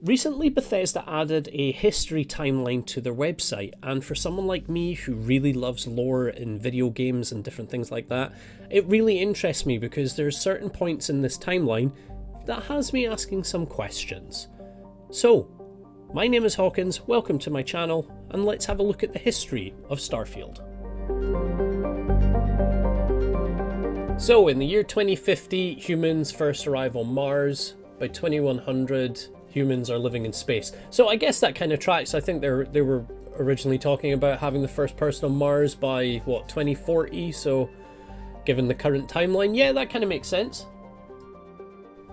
Recently, Bethesda added a history timeline to their website, and for someone like me who really loves lore in video games and different things like that, it really interests me because there's certain points in this timeline that has me asking some questions. So, my name is Hawkins, welcome to my channel, and let's have a look at the history of Starfield. So, in the year 2050, humans first arrive on Mars. By 2100, humans are living in space. So I guess that kind of tracks. I think they were originally talking about having the first person on Mars by, 2040? So given the current timeline, yeah, that kind of makes sense.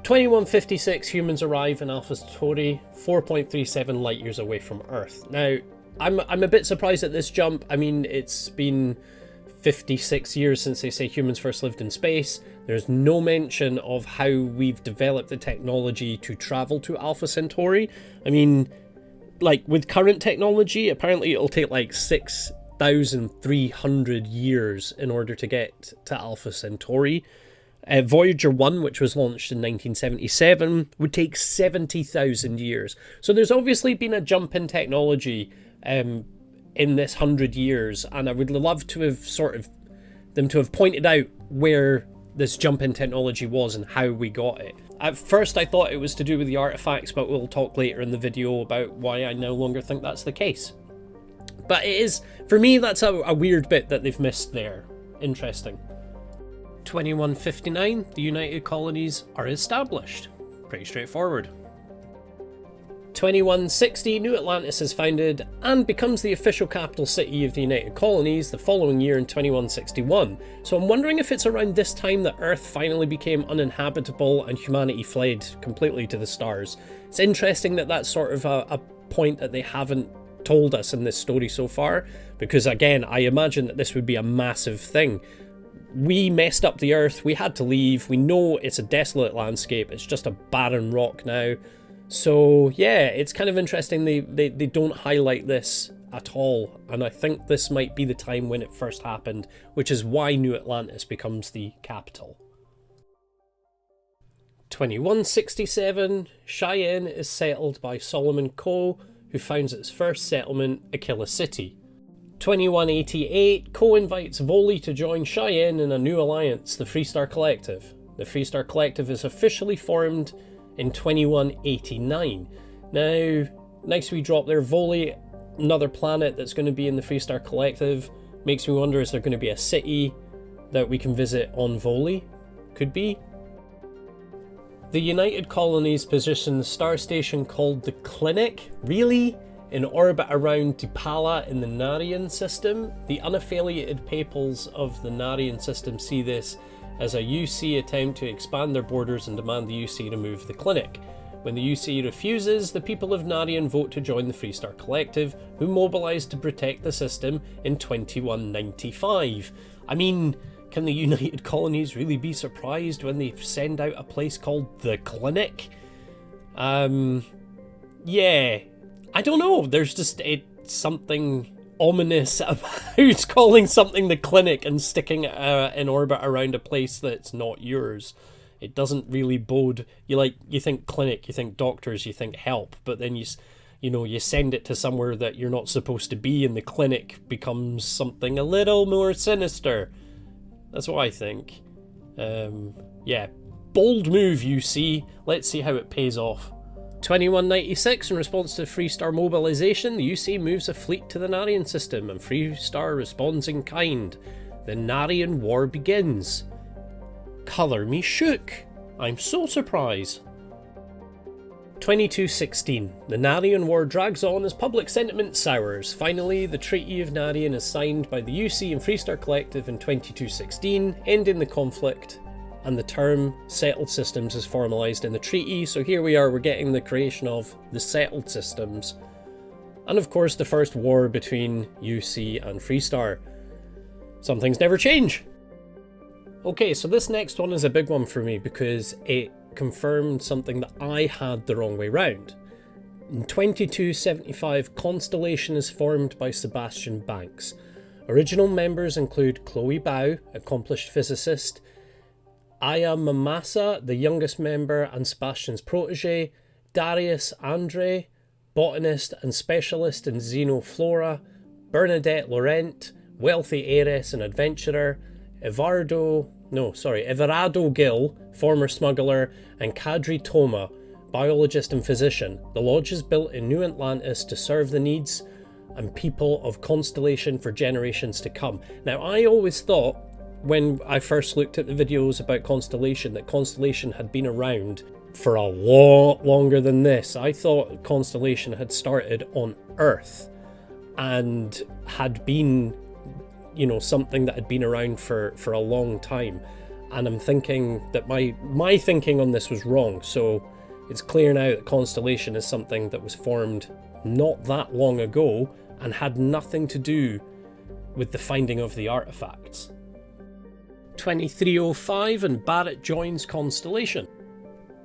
2156, humans arrive in Alpha Centauri, 4.37 light years away from Earth. Now, I'm a bit surprised at this jump. I mean, it's been 56 years since they say humans first lived in space. There's no mention of how we've developed the technology to travel to Alpha Centauri. I mean, like with current technology, apparently it'll take like 6,300 years in order to get to Alpha Centauri. Voyager 1, which was launched in 1977, would take 70,000 years. So there's obviously been a jump in technology in this 100 years, and I would love to have them to have pointed out where this jump in technology was and how we got it. At first I thought it was to do with the artifacts, but we'll talk later in the video about why I no longer think that's the case. But it is, for me, that's a weird bit that they've missed there. Interesting. 2159, the United Colonies are established. Pretty straightforward. 2160, New Atlantis is founded and becomes the official capital city of the United Colonies the following year in 2161. So I'm wondering if it's around this time that Earth finally became uninhabitable and humanity fled completely to the stars. It's interesting that that's sort of a point that they haven't told us in this story so far, because again, I imagine that this would be a massive thing. We messed up the Earth, we had to leave, we know it's a desolate landscape, it's just a barren rock now. So yeah, it's kind of interesting they don't highlight this at all, and I think this might be the time when it first happened, which is why New Atlantis becomes the capital. 2167, Cheyenne is settled by Solomon Coe, who founds its first settlement, Aquila City. 2188, Coe invites Voli to join Cheyenne in a new alliance, the Freestar Collective. The Freestar Collective is officially formed in 2189. Now, nice wee drop there. Voli, another planet that's going to be in the Freestar Collective. Makes me wonder, is there going to be a city that we can visit on Voli? Could be. The United Colonies position the star station called the Clinic, really, in orbit around Dipala in the Narian system. The unaffiliated peoples of the Narian system see this as a UC attempt to expand their borders and demand the UC remove the clinic. When the UC refuses, the people of Narian vote to join the Freestar Collective, who mobilise to protect the system in 2195. I mean, can the United Colonies really be surprised when they send out a place called the Clinic? Yeah, I don't know, there's just something ominous about calling something the Clinic and sticking it in orbit around a place that's not yours. It doesn't really bode. You think clinic, you think doctors, you think help, but then you send it to somewhere that you're not supposed to be, and the clinic becomes something a little more sinister. That's what I think. Yeah, bold move, UC. Let's see how it pays off. 2196, in response to Freestar mobilization, the UC moves a fleet to the Narian system, and Freestar responds in kind. The Narian War begins. Colour me shook. I'm so surprised. 2216, the Narian War drags on as public sentiment sours. Finally, the Treaty of Narian is signed by the UC and Freestar Collective in 2216, ending the conflict, and the term settled systems is formalised in the treaty. So here we are, we're getting the creation of the settled systems. And of course the first war between UC and Freestar. Some things never change. Okay, so this next one is a big one for me because it confirmed something that I had the wrong way round. In 2275, Constellation is formed by Sebastian Banks. Original members include Chloe Bao, accomplished physicist, Aya Mamasa, the youngest member and Sebastian's protege, Darius Andre, botanist and specialist in xenoflora, Bernadette Laurent, wealthy heiress and adventurer, Everardo Gill, former smuggler, and Kadri Toma, biologist and physician. The lodge is built in New Atlantis to serve the needs and people of Constellation for generations to come. Now, I always thought, when I first looked at the videos about Constellation, that Constellation had been around for a lot longer than this. I thought Constellation had started on Earth and had been, something that had been around for a long time. And I'm thinking that my thinking on this was wrong. So it's clear now that Constellation is something that was formed not that long ago and had nothing to do with the finding of the artifacts. 2305 and Barrett joins Constellation.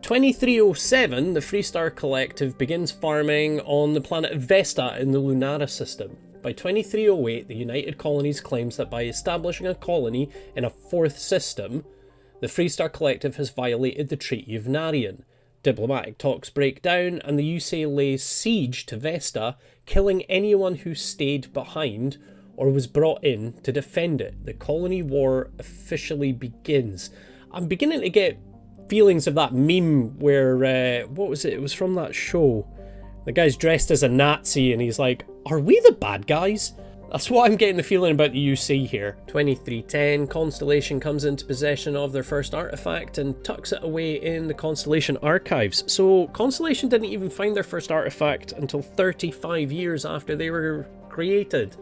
2307, the Freestar Collective begins farming on the planet Vesta in the Lunara system. By 2308, the United Colonies claims that by establishing a colony in a fourth system, the Freestar Collective has violated the Treaty of Narian. Diplomatic talks break down and the UC lays siege to Vesta, killing anyone who stayed behind or was brought in to defend it. The colony war officially begins. I'm beginning to get feelings of that meme where, what was it? It was from that show. The guy's dressed as a Nazi and he's like, are we the bad guys? That's what I'm getting the feeling about the UC here. 2310, Constellation comes into possession of their first artifact and tucks it away in the Constellation archives. So Constellation didn't even find their first artifact until 35 years after they were created.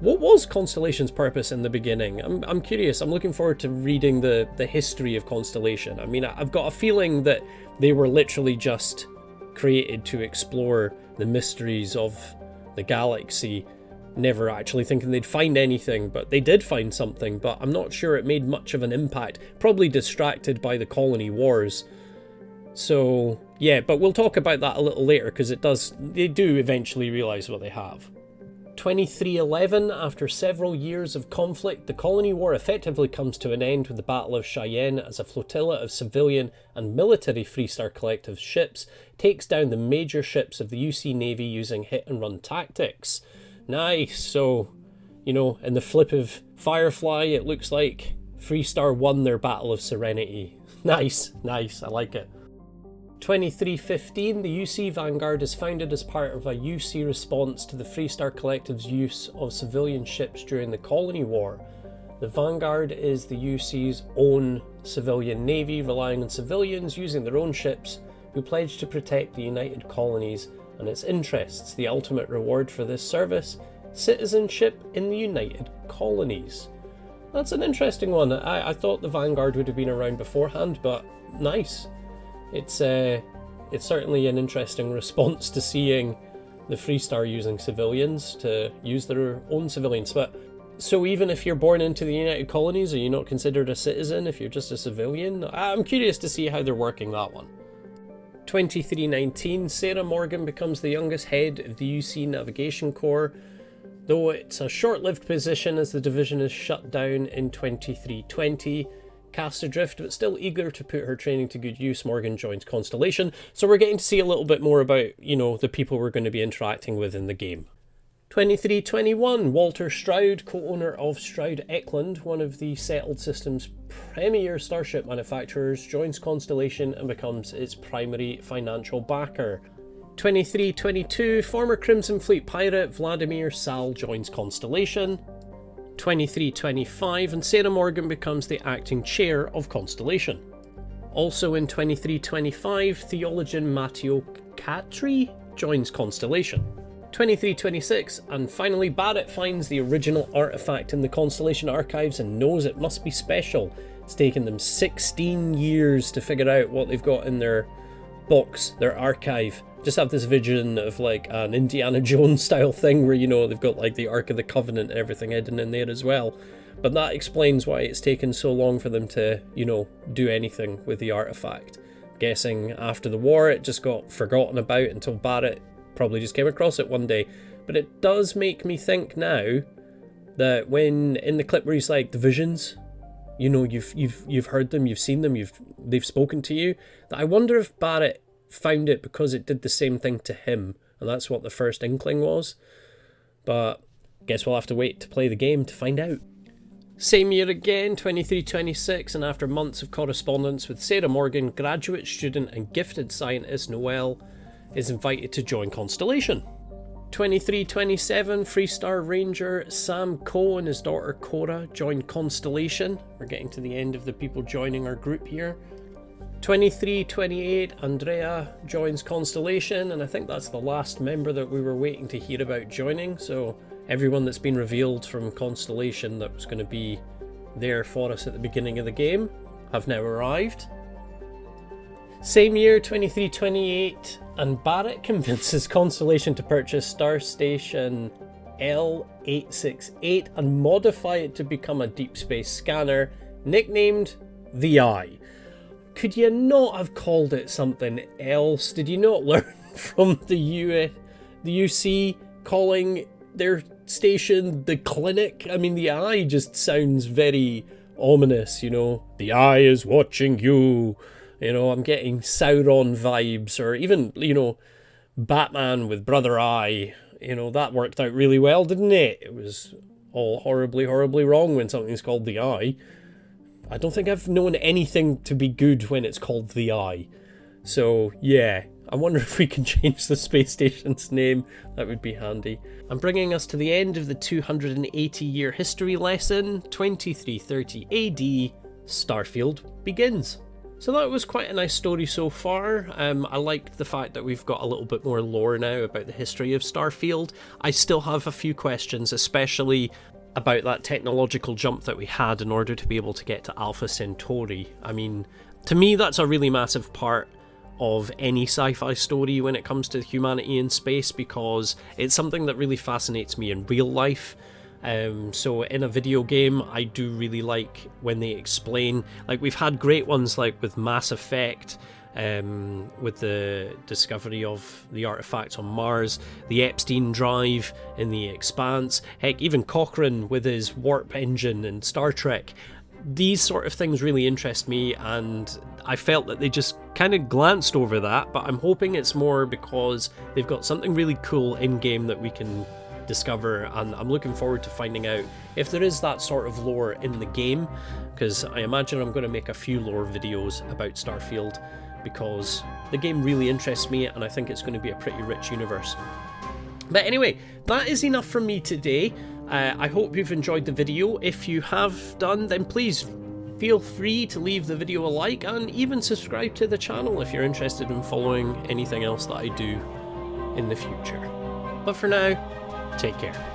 What was Constellation's purpose in the beginning? I'm curious. I'm looking forward to reading the history of Constellation. I mean, I've got a feeling that they were literally just created to explore the mysteries of the galaxy, never actually thinking they'd find anything, but they did find something, but I'm not sure it made much of an impact. Probably distracted by the colony wars. So, yeah, but we'll talk about that a little later, because they do eventually realise what they have. 2311, after several years of conflict, the colony war effectively comes to an end with the Battle of Cheyenne as a flotilla of civilian and military Freestar Collective ships takes down the major ships of the UC Navy using hit-and-run tactics. Nice. So, in the flip of Firefly, it looks like Freestar won their Battle of Serenity. Nice, I like it. 2315, the UC Vanguard is founded as part of a UC response to the Freestar Collective's use of civilian ships during the Colony War. The Vanguard is the UC's own civilian navy, relying on civilians using their own ships who pledge to protect the United Colonies and its interests. The ultimate reward for this service, citizenship in the United Colonies. That's an interesting one. I thought the Vanguard would have been around beforehand, but nice. It's certainly an interesting response to seeing the Freestar using civilians to use their own civilians. But so even if you're born into the United Colonies, are you not considered a citizen if you're just a civilian? I'm curious to see how they're working that one. 2319, Sarah Morgan becomes the youngest head of the UC Navigation Corps, though it's a short-lived position as the division is shut down in 2320. Cast adrift, but still eager to put her training to good use, Morgan joins Constellation, so we're getting to see a little bit more about, the people we're going to be interacting with in the game. 2321, Walter Stroud, co-owner of Stroud Eklund, one of the Settled Systems' premier starship manufacturers, joins Constellation and becomes its primary financial backer. 2322, former Crimson Fleet pirate Vladimir Sal joins Constellation. 2325, and Sarah Morgan becomes the acting chair of Constellation. Also in 2325, theologian Matteo Catri joins Constellation. 2326, and finally Barrett finds the original artifact in the Constellation archives and knows it must be special. It's taken them 16 years to figure out what they've got in their box, their archive. Just have this vision of like an Indiana Jones style thing where, they've got like the Ark of the Covenant and everything hidden in there as well. But that explains why it's taken so long for them to, do anything with the artifact. I'm guessing after the war it just got forgotten about until Barrett probably just came across it one day. But it does make me think now that when in the clip where he's like the visions, you've heard them, you've seen them, they've spoken to you, that I wonder if Barrett found it because it did the same thing to him, and that's what the first inkling was. But guess we'll have to wait to play the game to find out. Same year again, 2326, and after months of correspondence with Sarah Morgan, graduate student and gifted scientist Noel is invited to join Constellation. 2327, Freestar Ranger Sam Coe and his daughter Cora join Constellation. We're getting to the end of the people joining our group here. 2328, Andrea joins Constellation, and I think that's the last member that we were waiting to hear about joining, so everyone that's been revealed from Constellation that was going to be there for us at the beginning of the game have now arrived. Same year, 2328, and Barrett convinces Constellation to purchase Star Station L868 and modify it to become a deep space scanner, nicknamed the Eye. Could you not have called it something else? Did you not learn from the UC calling their station the Clinic? I mean, the Eye just sounds very ominous, you know. The Eye is watching you. You know, I'm getting Sauron vibes, or even, you know, Batman with Brother Eye. You know, that worked out really well, didn't it? It was all horribly, horribly wrong when something's called the Eye. I don't think I've known anything to be good when it's called the Eye. So, yeah, I wonder if we can change the space station's name. That would be handy. I'm bringing us to the end of the 280-year history lesson. 2330 AD, Starfield begins. So that was quite a nice story so far. I liked the fact that we've got a little bit more lore now about the history of Starfield. I still have a few questions, especially about that technological jump that we had in order to be able to get to Alpha Centauri. I mean, to me that's a really massive part of any sci-fi story when it comes to humanity in space, because it's something that really fascinates me in real life. So in a video game, I do really like when they explain, like we've had great ones like with Mass Effect, with the discovery of the artifacts on Mars, the Epstein drive in The Expanse, heck, even Cochrane with his warp engine in Star Trek. These sort of things really interest me, and I felt that they just kind of glanced over that, but I'm hoping it's more because they've got something really cool in-game that we can discover, and I'm looking forward to finding out if there is that sort of lore in the game, because I imagine I'm going to make a few lore videos about Starfield, because the game really interests me and I think it's going to be a pretty rich universe. But anyway, that is enough from me today. I hope you've enjoyed the video. If you have done, then please feel free to leave the video a like and even subscribe to the channel if you're interested in following anything else that I do in the future. But for now, take care.